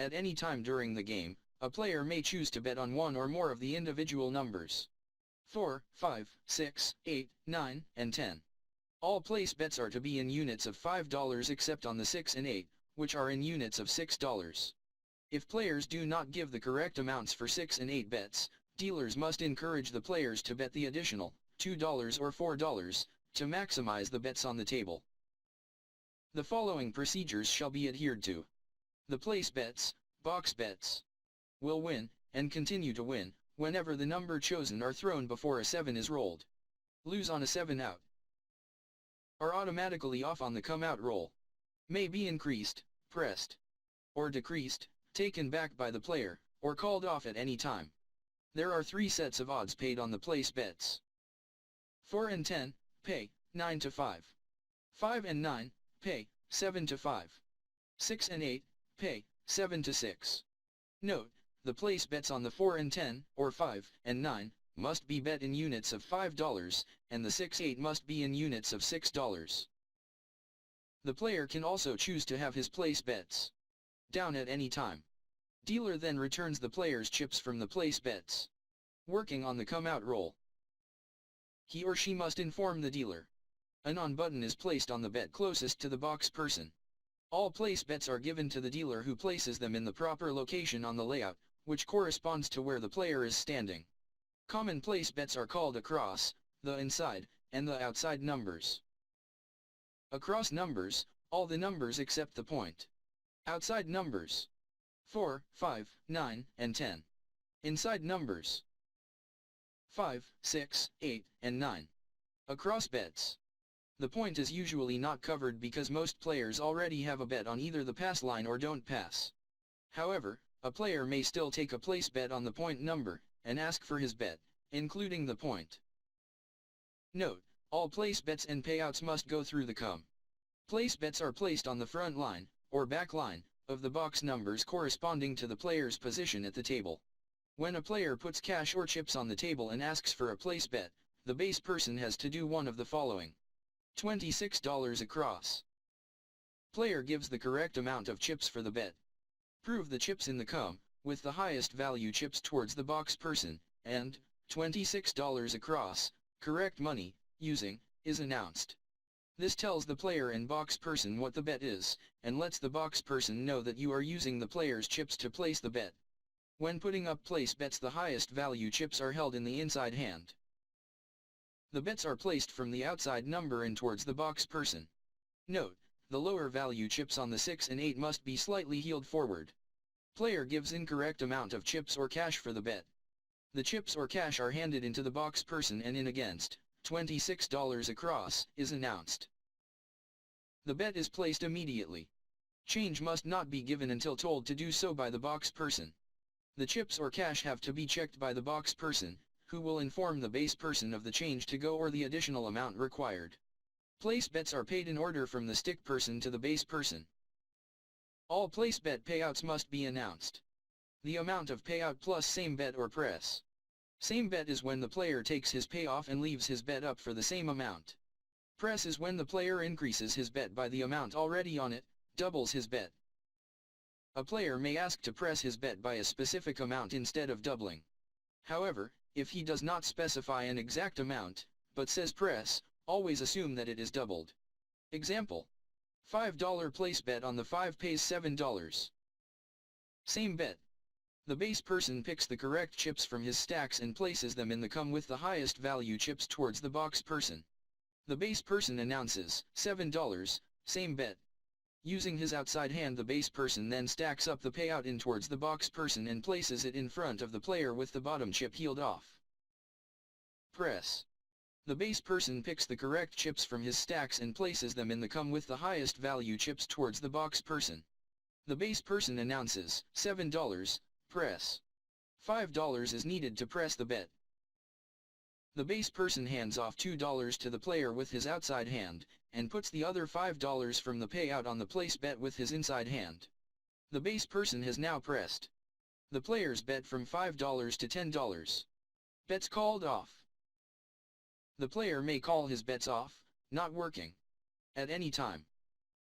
At any time during the game, a player may choose to bet on one or more of the individual numbers 4, 5, 6, 8, 9, and 10. All place bets are to be in units of $5 except on the 6 and 8, which are in units of $6. If players do not give the correct amounts for 6 and 8 bets, dealers must encourage the players to bet the additional $2 or $4 to maximize the bets on the table. The following procedures shall be adhered to. The place bets, box bets, will win, and continue to win, whenever the number chosen or thrown before a 7 is rolled. Lose on a 7 out. Are automatically off on the come out roll. May be increased, pressed, or decreased, taken back by the player, or called off at any time. There are 3 sets of odds paid on the place bets. 4 and 10, pay 9 to 5. 5 and 9, pay 7 to 5. 6 and 8, pay 7 to 6. Note, the place bets on the 4 and 10, or 5 and 9, must be bet in units of $5, and the 6-8 must be in units of $6. The player can also choose to have his place bets down at any time. Dealer then returns the player's chips from the place bets. Working on the come out roll. He or she must inform the dealer. An on button is placed on the bet closest to the box person. All place bets are given to the dealer who places them in the proper location on the layout, which corresponds to where the player is standing. Common place bets are called across, the inside, and the outside numbers. Across numbers, all the numbers except the point. Outside numbers 4, 5, 9, and 10. Inside numbers 5, 6, 8, and 9. Across bets. The point is usually not covered because most players already have a bet on either the pass line or don't pass. However, a player may still take a place bet on the point number, and ask for his bet, including the point. Note, all place bets and payouts must go through the come. Place bets are placed on the front line, or back line, of the box numbers corresponding to the player's position at the table. When a player puts cash or chips on the table and asks for a place bet, the base person has to do one of the following. $26 across. Player gives the correct amount of chips for the bet. Prove the chips in the come, with the highest value chips towards the box person, and $26 across, correct money, using, is announced. This tells the player and box person what the bet is, and lets the box person know that you are using the player's chips to place the bet. When putting up place bets, the highest value chips are held in the inside hand. The bets are placed from the outside number and towards the box person. Note, the lower value chips on the 6 and 8 must be slightly heeled forward. Player gives incorrect amount of chips or cash for the bet. The chips or cash are handed into the box person and in against, $26 across, is announced. The bet is placed immediately. Change must not be given until told to do so by the box person. The chips or cash have to be checked by the box person, who will inform the base person of the change to go or the additional amount required. Place bets are paid in order from the stick person to the base person. All place bet payouts must be announced. The amount of payout plus same bet or press. Same bet is when the player takes his payoff and leaves his bet up for the same amount. Press is when the player increases his bet by the amount already on it, doubles his bet. A player may ask to press his bet by a specific amount instead of doubling. However, if he does not specify an exact amount, but says press, always assume that it is doubled. Example. $5 place bet on the 5 pays $7. Same bet. The base person picks the correct chips from his stacks and places them in the come with the highest value chips towards the box person. The base person announces, $7, same bet. Using his outside hand, the base person then stacks up the payout in towards the box person and places it in front of the player with the bottom chip heeled off. Press. The base person picks the correct chips from his stacks and places them in the come with the highest value chips towards the box person. The base person announces, $7, press. $5 is needed to press the bet. The base person hands off $2 to the player with his outside hand, and puts the other $5 from the payout on the place bet with his inside hand. The base person has now pressed the player's bet from $5 to $10. Bets called off. The player may call his bets off, not working, at any time.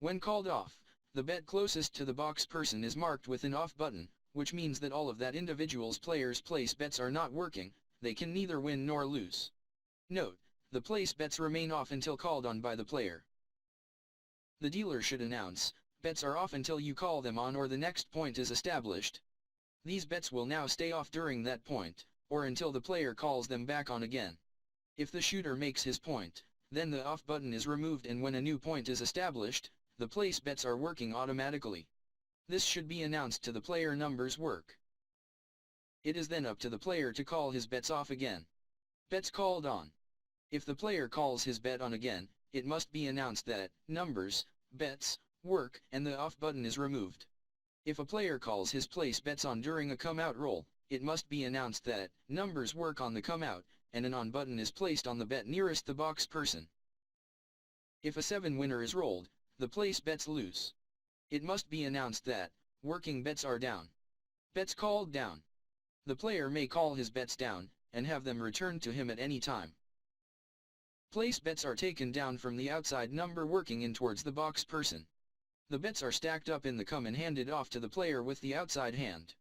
When called off, The bet closest to the box person is marked with an off button, which means that all of that individual's player's place bets are not working, they can neither win nor lose. Note, the place bets remain off until called on by the player. The dealer should announce, bets are off until you call them on or the next point is established. These bets will now stay off during that point, or until the player calls them back on again. If the shooter makes his point, then the off button is removed, and when a new point is established, the place bets are working automatically. This should be announced to the player numbers work. It is then up to the player to call his bets off again. Bets called on. If the player calls his bet on again, it must be announced that numbers, bets, work, and the off button is removed. If a player calls his place bets on during a come out roll, it must be announced that numbers work on the come out, and an on button is placed on the bet nearest the box person. If a 7 winner is rolled, the place bets lose. It must be announced that working bets are down. Bets called down. The player may call his bets down, and have them returned to him at any time. Place bets are taken down from the outside number working in towards the box person. The bets are stacked up in the come and handed off to the player with the outside hand.